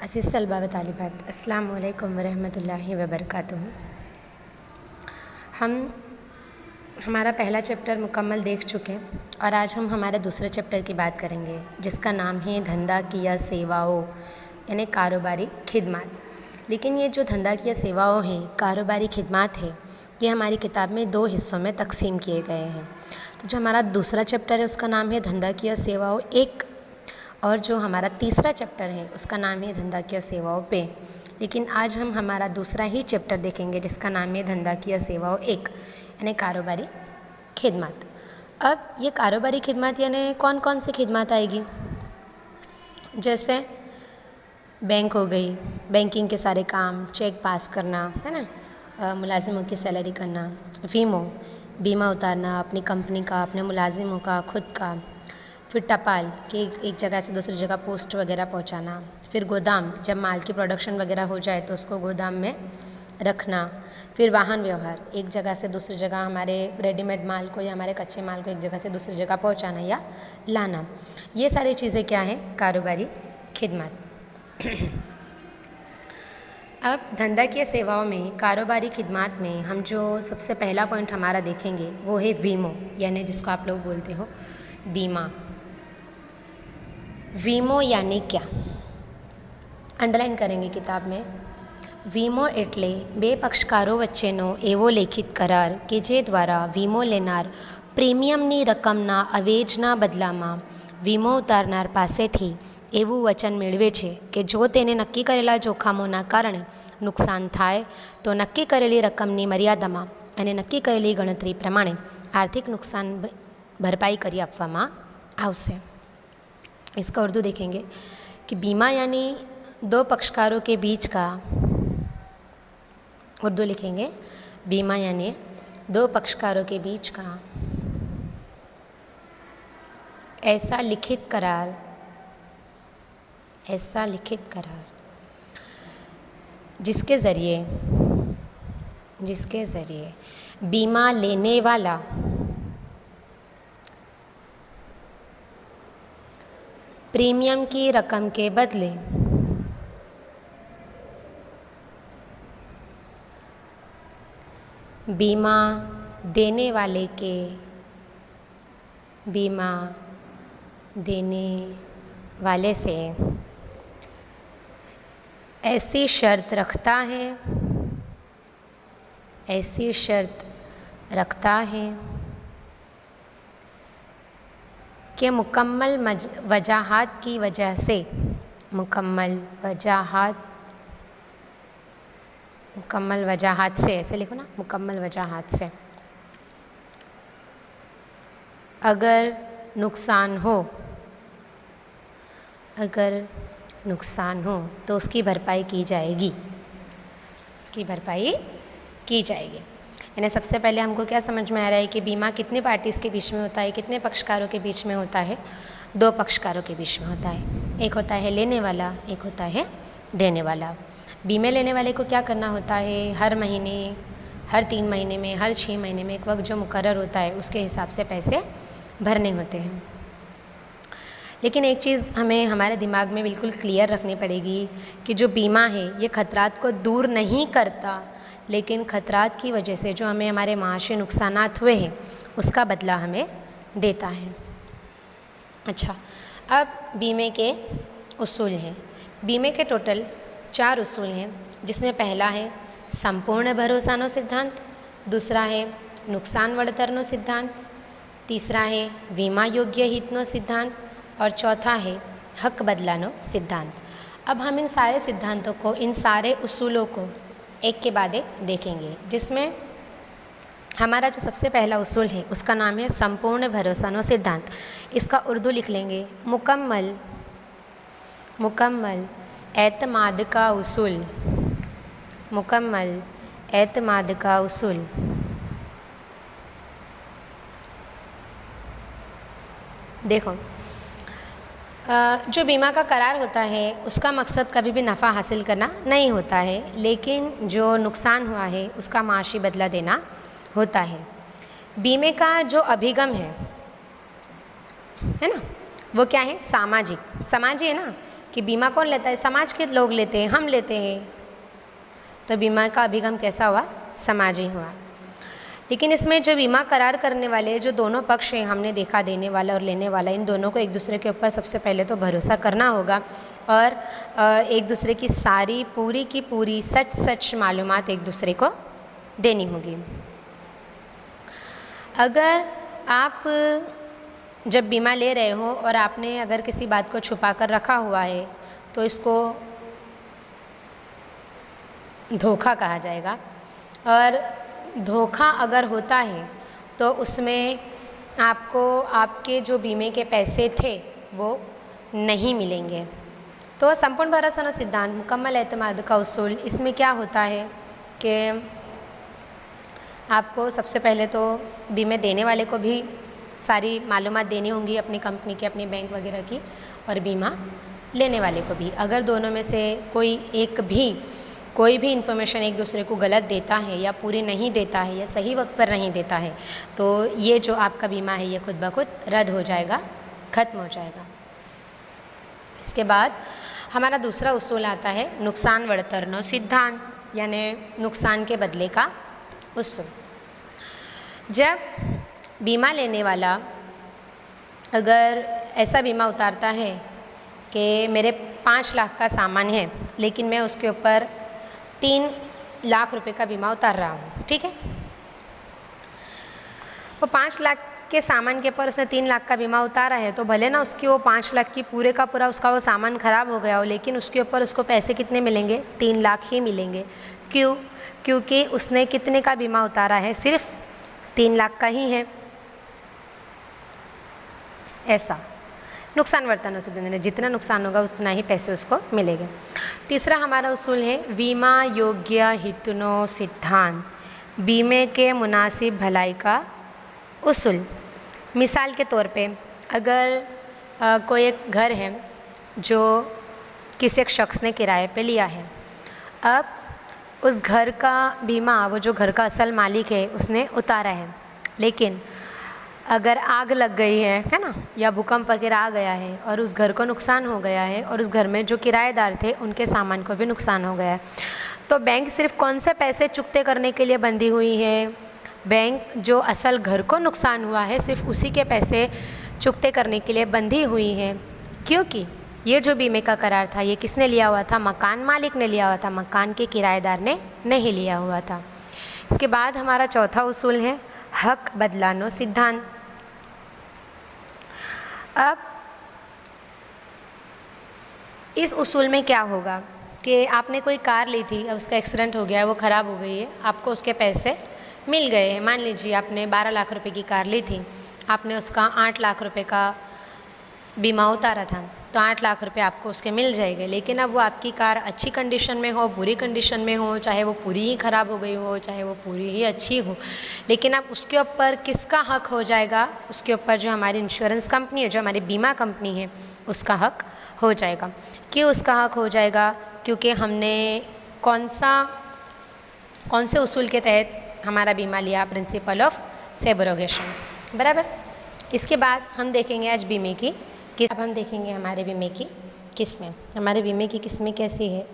अज़ीज़ तलबा व तालिबात, अस्सलामु अलैकुम वरहमतुल्लाहि वबरकातुहू। हम हमारा पहला चैप्टर मुकम्मल देख चुके हैं और आज हम हमारे दूसरे चैप्टर की बात करेंगे जिसका नाम है धंधा किया सेवाओं यानी कारोबारी खिदमत। लेकिन ये जो धंधा किया सेवाओं हैं, कारोबारी खिदमत है, ये हमारी किताब में दो हिस्सों में तकसीम किए गए हैं। तो जो हमारा दूसरा चैप्टर है उसका नाम है धंधा किया सेवाओं एक, और जो हमारा तीसरा चैप्टर है उसका नाम है धंधा किया सेवाओं पे। लेकिन आज हम हमारा दूसरा ही चैप्टर देखेंगे जिसका नाम है धंधा किया सेवाओं एक यानी कारोबारी खिदमत। अब ये कारोबारी खिदमत यानी कौन कौन सी खिदमत आएगी, जैसे बैंक हो गई, बैंकिंग के सारे काम, चेक पास करना है ना, मुलाजिमों की सैलरी करना, वीमो बीमा उतारना अपनी कंपनी का, अपने मुलाजिमों का, खुद का, फिर टपाल कि एक जगह से दूसरी जगह पोस्ट वगैरह पहुंचाना, फिर गोदाम जब माल की प्रोडक्शन वगैरह हो जाए तो उसको गोदाम में रखना, फिर वाहन व्यवहार एक जगह से दूसरी जगह हमारे रेडीमेड माल को या हमारे कच्चे माल को एक जगह से दूसरी जगह पहुंचाना या लाना, ये सारी चीज़ें क्या हैं, कारोबारी खिदमत। अब धंधा किया सेवाओं में कारोबारी खिदमत में हम जो सबसे पहला पॉइंट हमारा देखेंगे वो है वीमो, यानी जिसको आप लोग बोलते हो बीमा। वीमो यानी क्या, अंडरलाइन करेंगे किताब में। વીમો એટલે બે પક્ષકારો વચ્ચેનો એવો લેખિત કરાર કે જે દ્વારા વીમો લેનાર પ્રીમિયમની રકમના અવેજના બદલામાં વીમો ઉતારનાર પાસેથી એવું વચન મેળવે છે કે જો તેને નક્કી કરેલા જોખમોના કારણે નુકસાન થાય તો નક્કી કરેલી રકમની મર્યાદામાં અને નક્કી કરેલી ગણતરી પ્રમાણે આર્થિક નુકસાન ભરપાઈ કરી આપવામાં આવશે। इसका उर्दू देखेंगे कि बीमा यानी दो पक्षकारों के बीच का, उर्दू लिखेंगे बीमा यानी दो पक्षकारों के बीच का ऐसा लिखित करार जिसके ज़रिए बीमा लेने वाला प्रीमियम की रकम के बदले बीमा देने वाले से ऐसी शर्त रखता है कि मुकम्मल वजाहत की वजह से मुकम्मल वजाहत से ऐसे लिखो ना, मुकम्मल वजाहत से अगर नुकसान हो तो उसकी भरपाई की जाएगी। यानी सबसे पहले हमको क्या समझ में आ रहा है कि बीमा कितने पार्टीज़ के बीच में होता है, कितने पक्षकारों के बीच में होता है, दो पक्षकारों के बीच में होता है। एक होता है लेने वाला, एक होता है देने वाला। बीमे लेने वाले को क्या करना होता है, हर महीने, हर 3 महीने में, हर 6 महीने में एक वक्त जो मुकर्रर होता है उसके हिसाब से पैसे भरने होते हैं। लेकिन एक चीज़ हमें हमारे दिमाग में बिल्कुल क्लियर रखनी पड़ेगी कि जो बीमा है ये ख़तरात को दूर नहीं करता, लेकिन ख़तरात की वजह से जो हमें हमारे माशी नुकसानात हुए हैं उसका बदला हमें देता है। अच्छा, अब बीमे के उसूल हैं। बीमे के टोटल 4 उसूल हैं, जिसमें पहला है संपूर्ण भरोसानो सिद्धांत, दूसरा है नुकसान वळतरनो सिद्धांत, तीसरा है वीमा योग्य हितनो सिद्धांत और चौथा है हक बदलानो सिद्धांत। अब हम इन सारे सिद्धांतों को, इन सारे उसूलों को एक के बाद एक देखेंगे, जिसमें हमारा जो सबसे पहला उसूल है उसका नाम है संपूर्ण भरोसानो सिद्धांत। इसका उर्दू लिख लेंगे मुकम्मल एतमाद का उसूल। देखो, जो बीमा का करार होता है उसका मकसद कभी भी नफ़ा हासिल करना नहीं होता है, लेकिन जो नुकसान हुआ है उसका माशी बदला देना होता है। बीमे का जो अभिगम है ना, वो क्या है? सामाजिक। समाज ही है ना, कि बीमा कौन लेता है? समाज के लोग लेते हैं, हम लेते हैं। तो बीमा का अभिगम कैसा हुआ? समाजी हुआ। लेकिन इसमें जो बीमा करार करने वाले जो दोनों पक्ष हैं, हमने देखा देने वाला और लेने वाला, इन दोनों को एक दूसरे के ऊपर सबसे पहले तो भरोसा करना होगा और एक दूसरे की सारी पूरी की पूरी सच मालूमात एक दूसरे को देनी होगी। अगर आप जब बीमा ले रहे हो और आपने अगर किसी बात को छुपा कर रखा हुआ है तो इसको धोखा कहा जाएगा। और धोखा अगर होता है तो उसमें आपको आपके जो बीमे के पैसे थे वो नहीं मिलेंगे। तो संपूर्ण भरोसा न सिद्धांत, मुकम्मल एतमाद का उसूल, इसमें क्या होता है कि आपको सबसे पहले तो बीमे देने वाले को भी सारी मालूमात देनी होंगी अपनी कंपनी की, अपनी बैंक वगैरह की, और बीमा लेने वाले को भी। अगर दोनों में से कोई भी इन्फॉर्मेशन एक दूसरे को गलत देता है या पूरी नहीं देता है या सही वक्त पर नहीं देता है तो ये जो आपका बीमा है ये खुद ब खुद रद्द हो जाएगा, ख़त्म हो जाएगा। इसके बाद हमारा दूसरा उसूल आता है नुकसान वर्तरनो सिद्धांत, यानी नुकसान के बदले का उसूल। जब बीमा लेने वाला अगर ऐसा बीमा उतारता है कि मेरे 5 लाख का सामान है लेकिन मैं उसके ऊपर 3 लाख रुपए का बीमा उतार रहा हूँ, ठीक है। वो 5 लाख के सामान के ऊपर उसने 3 लाख का बीमा उतारा है तो भले ना उसकी वो 5 लाख की पूरे का पूरा उसका वो सामान ख़राब हो गया हो, लेकिन उसके ऊपर उसको पैसे कितने मिलेंगे? 3 लाख ही मिलेंगे। क्यों? क्योंकि उसने कितने का बीमा उतारा है? सिर्फ 3 लाख का ही है। ऐसा नुकसान वर्तन से जितना नुकसान होगा उतना ही पैसे उसको मिलेंगे। तीसरा हमारा उसूल है बीमा योग्य हितनो सिद्धांत, बीमे के मुनासिब भलाई का उसूल। मिसाल के तौर पे अगर कोई एक घर है जो किसी एक शख्स ने किराए पे लिया है, अब उस घर का बीमा वो जो घर का असल मालिक है उसने उतारा है, लेकिन अगर आग लग गई है ना, या भूकंप वगैरह आ गया है और उस घर को नुकसान हो गया है और उस घर में जो किराएदार थे उनके सामान को भी नुकसान हो गया है, तो बैंक सिर्फ कौन से पैसे चुकते करने के लिए बंधी हुई है? बैंक जो असल घर को नुकसान हुआ है सिर्फ उसी के पैसे चुकते करने के लिए बंधी हुई है, क्योंकि ये जो बीमे का करार था ये किसने लिया हुआ था? मकान मालिक ने लिया हुआ था, मकान के किराएदार ने नहीं लिया हुआ था। इसके बाद हमारा चौथा उसूल है हक बदलानो सिद्धांत। अब इस उसूल में क्या होगा कि आपने कोई कार ली थी, अब उसका एक्सीडेंट हो गया है, वो ख़राब हो गई है, आपको उसके पैसे मिल गए हैं। मान लीजिए आपने 12 लाख रुपए की कार ली थी, आपने उसका 8 लाख रुपए का बीमा उतारा था, तो 8 लाख रुपए आपको उसके मिल जाएंगे। लेकिन अब वो आपकी कार अच्छी कंडीशन में हो, बुरी कंडीशन में हो, चाहे वो पूरी ही ख़राब हो गई हो, चाहे वो पूरी ही अच्छी हो, लेकिन अब उसके ऊपर किसका हक हो जाएगा? उसके ऊपर जो हमारी इंश्योरेंस कंपनी है, जो हमारी बीमा कंपनी है, उसका हक हो जाएगा। क्यों उसका हक हो जाएगा? क्योंकि हमने कौन से उसूल के तहत हमारा बीमा लिया? प्रिंसिपल ऑफ सेब्रोगेशन, बराबर। इसके बाद हम देखेंगे आज बीमे की अब हम देखेंगे हमारे बीमे की किस्में। हमारे बीमे की किस्में कैसी है?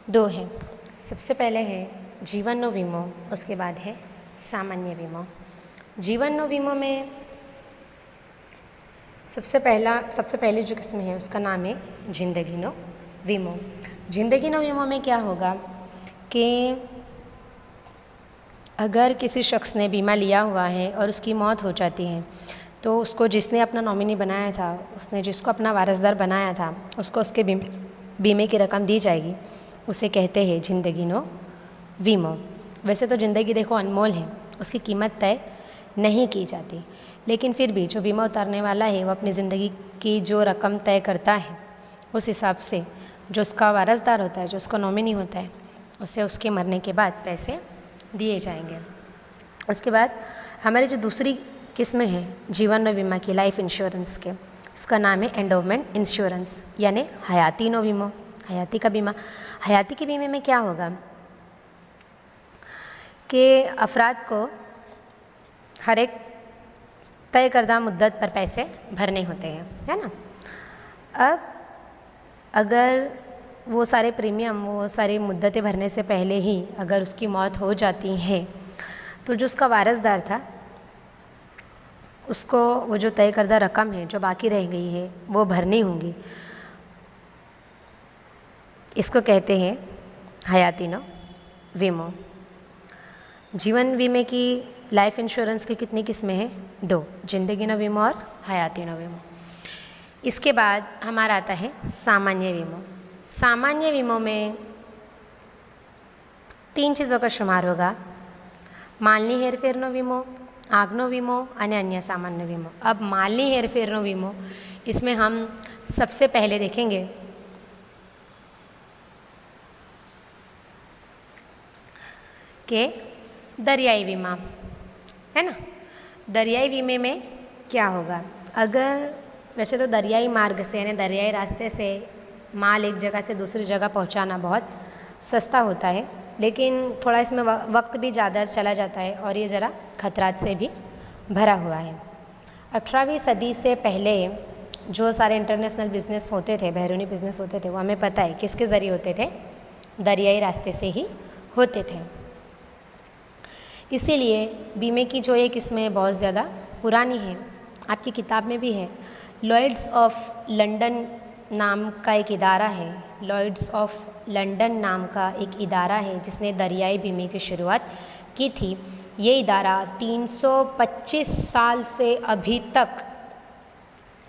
2 हैं। सबसे पहले है जीवन बीमो, उसके बाद है सामान्य बीमो। जीवन बीमो में सबसे पहली जो किस्म है उसका नाम है जिंदगी नो बीमो। जिंदगी नो बीमो में क्या होगा कि अगर किसी शख्स ने बीमा लिया हुआ है और उसकी मौत हो जाती है तो उसको जिसने अपना नॉमिनी बनाया था, उसने जिसको अपना वारसदार बनाया था, उसको उसके बीमे की रकम दी जाएगी। उसे कहते हैं जिंदगी नो बीमो। वैसे तो ज़िंदगी देखो अनमोल है, उसकी कीमत तय नहीं की जाती, लेकिन फिर भी जो बीमा उतारने वाला है वो अपनी ज़िंदगी की जो रकम तय करता है उस हिसाब से जो उसका वारसदार होता है, जो उसका नॉमिनी होता है, उसे उसके मरने के बाद पैसे दिए जाएंगे। उसके बाद हमारी जो दूसरी किस्म है जीवन बीमा की, लाइफ इंश्योरेंस के, उसका नाम है एंडोवमेंट इंश्योरेंस, यानी हयाती नो बीमो, हयाती का बीमा। हयाती के बीमे में क्या होगा कि अफराद को हर एक तय करदा मुद्दत पर पैसे भरने होते हैं, है ना। अब अगर वो सारे प्रीमियम, वो सारी मुद्दतें भरने से पहले ही अगर उसकी मौत हो जाती है तो जो उसका वारसदार था उसको वो जो तय करदा रकम है जो बाकी रह गई है वो भरनी होंगी। इसको कहते हैं हयातीनो वीमो। जीवन बीमे की, लाइफ इंश्योरेंस की कितनी किस्में हैं? 2, जिंदगीनो वीमो और हयातीनो वीमो। इसके बाद हमारा आता है सामान्य वीमो। सामान्य वीमो में 3 चीज़ों का शुमार होगा, मालनी हेरफेरनो वीमो, आगनो वीमो और अन्य सामान्य वीमो। अब मालनी हेरफेरनो वीमो, इसमें हम सबसे पहले देखेंगे कि दरियाई बीमा है ना। दरियाई बीमे में क्या होगा, अगर वैसे तो दरियाई मार्ग से यानी दरियाई रास्ते से माल एक जगह से दूसरी जगह पहुंचाना बहुत सस्ता होता है, लेकिन थोड़ा इसमें वक्त भी ज़्यादा चला जाता है और ये ज़रा खतरात से भी भरा हुआ है। 18वीं सदी से पहले जो सारे इंटरनेशनल बिज़नेस होते थे, बैरूनी बिज़नेस होते थे, वो हमें पता है किसके ज़रिए होते थे, दरियाई रास्ते से ही होते थे। इसीलिए बीमे की जो एक इसमें बहुत ज़्यादा पुरानी है, आपकी किताब में भी है, लॉयड्स ऑफ लंदन नाम का एक इदारा है। लॉयड्स ऑफ लंदन नाम का एक इदारा है जिसने दरियाई बीमे की शुरुआत की थी। ये इदारा 325 साल से अभी तक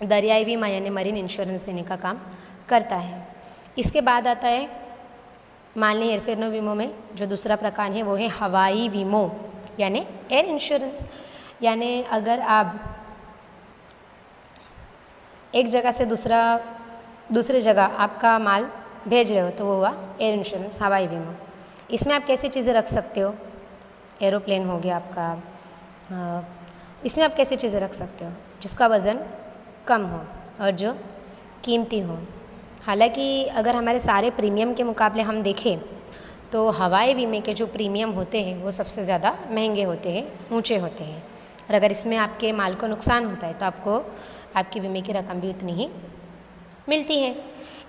दरियाई बीमा यानी मरीन इंश्योरेंस देने का काम करता है। इसके बाद आता है मालनी हेरफेरनो वीमो में जो दूसरा प्रकार है वो है हवाई वीमो यानी एयर इंश्योरेंस। यानी अगर आप एक जगह से दूसरी जगह आपका माल भेज रहे हो तो वो हुआ एयर इंश्योरेंस, हवाई बीमा। इसमें आप कैसी चीज़ें रख सकते हो, एरोप्लेन हो गया आपका, इसमें आप कैसी चीज़ें रख सकते हो जिसका वज़न कम हो और जो कीमती हो। हालांकि अगर हमारे सारे प्रीमियम के मुकाबले हम देखें तो हवाई बीमे के जो प्रीमियम होते हैं वो सबसे ज़्यादा महंगे होते हैं, ऊंचे होते हैं, और अगर इसमें आपके माल को नुकसान होता है तो आपको आपकी बीमे की रकम भी उतनी ही मिलती है।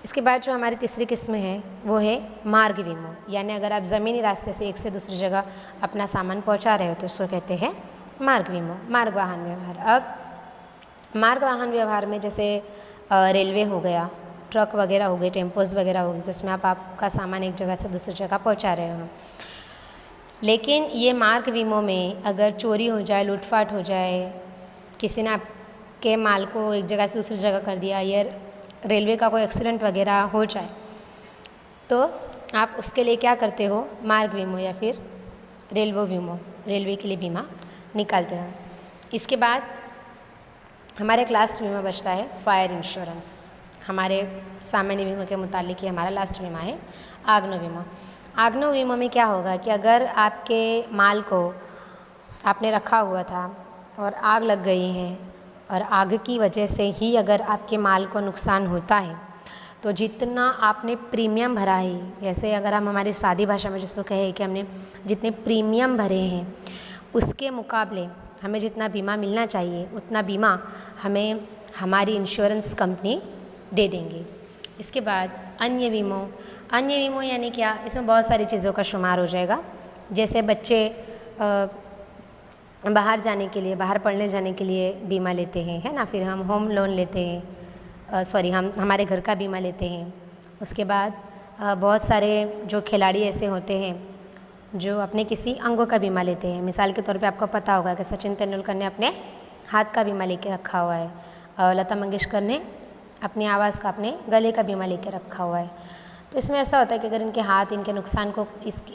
इसके बाद जो हमारी तीसरी किस्म है वो है मार्ग वीमो। यानी अगर आप ज़मीनी रास्ते से एक से दूसरी जगह अपना सामान पहुंचा रहे हो तो उसको कहते हैं मार्ग वीमो, मार्ग वाहन व्यवहार। अब मार्ग वाहन व्यवहार में जैसे रेलवे हो गया, ट्रक वगैरह हो गए, टेम्पोज वगैरह हो गए, उसमें आप आपका सामान एक जगह से दूसरी जगह पहुंचा रहे हो। लेकिन ये मार्ग वीमो में अगर चोरी हो जाए, लूटपाट हो जाए, किसी ने आपके माल को एक जगह से दूसरी जगह कर दिया, या रेलवे का कोई एक्सीडेंट वगैरह हो जाए तो आप उसके लिए क्या करते हो, मार्ग वीमो या फिर रेलवे वीमो, रेलवे के लिए बीमा निकालते हो। इसके बाद हमारे एक लास्ट बीमा बचता है फायर इंश्योरेंस। हमारे सामान्य बीमा के मुतालिक ये हमारा लास्ट बीमा है आगनो बीमा। आगनो बीमा में क्या होगा कि अगर आपके माल को आपने रखा हुआ था और आग लग गई है और आग की वजह से ही अगर आपके माल को नुकसान होता है तो जितना आपने प्रीमियम भरा है, जैसे अगर हम हमारी सादी भाषा में जिसको कहे कि हमने जितने प्रीमियम भरे हैं उसके मुकाबले हमें जितना बीमा मिलना चाहिए उतना बीमा हमें हमारी इंश्योरेंस कंपनी दे देंगे। इसके बाद अन्य बीमो। अन्य बीमो यानी क्या, इसमें बहुत सारी चीज़ों का शुमार हो जाएगा। जैसे बच्चे बाहर जाने के लिए, बाहर पढ़ने जाने के लिए बीमा लेते हैं, है ना, फिर हम होम लोन लेते हैं, हम हमारे घर का बीमा लेते हैं। उसके बाद बहुत सारे जो खिलाड़ी ऐसे होते हैं जो अपने किसी अंगों का बीमा लेते हैं। मिसाल के तौर पे आपको पता होगा कि सचिन तेंदुलकर ने अपने हाथ का बीमा लेके रखा हुआ है और लता मंगेशकर ने अपनी आवाज़ का, अपने गले का बीमा लेके रखा हुआ है। तो इसमें ऐसा होता है कि अगर इनके हाथ, इनके नुकसान को,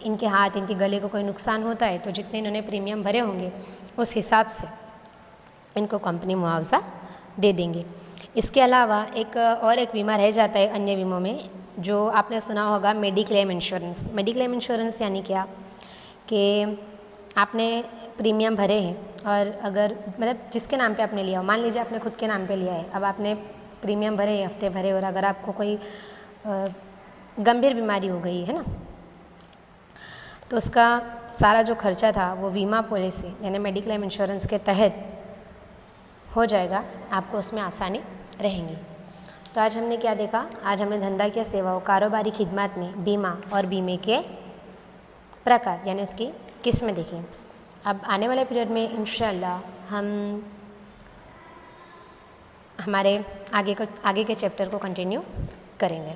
इनके हाथ, इनके गले को कोई नुकसान होता है तो जितने इन्होंने प्रीमियम भरे होंगे उस हिसाब से इनको कंपनी मुआवजा दे देंगे। इसके अलावा एक बीमा रह जाता है अन्य बीमों में, जो आपने सुना होगा मेडिक्लेम इंश्योरेंस। मेडिक्लेम इंश्योरेंस यानी क्या कि आपने प्रीमियम भरे हैं और अगर मतलब जिसके नाम पे आपने लिया हो, मान लीजिए आपने खुद के नाम पे लिया है, अब आपने प्रीमियम भरे, हफ्ते भरे, और अगर आपको कोई गंभीर बीमारी हो गई है ना तो उसका सारा जो खर्चा था वो बीमा पॉलिसी यानी मेडिक्लेम इंश्योरेंस के तहत हो जाएगा, आपको उसमें आसानी रहेंगी। तो आज हमने क्या देखा? आज हमने धंधा किया सेवाओं कारोबारी खिदमत में बीमा और बीमे के प्रकार यानी उसकी किस्में देखी। अब आने वाले पीरियड में इंशाल्लाह हम हमारे आगे के चैप्टर को कंटिन्यू करेंगे।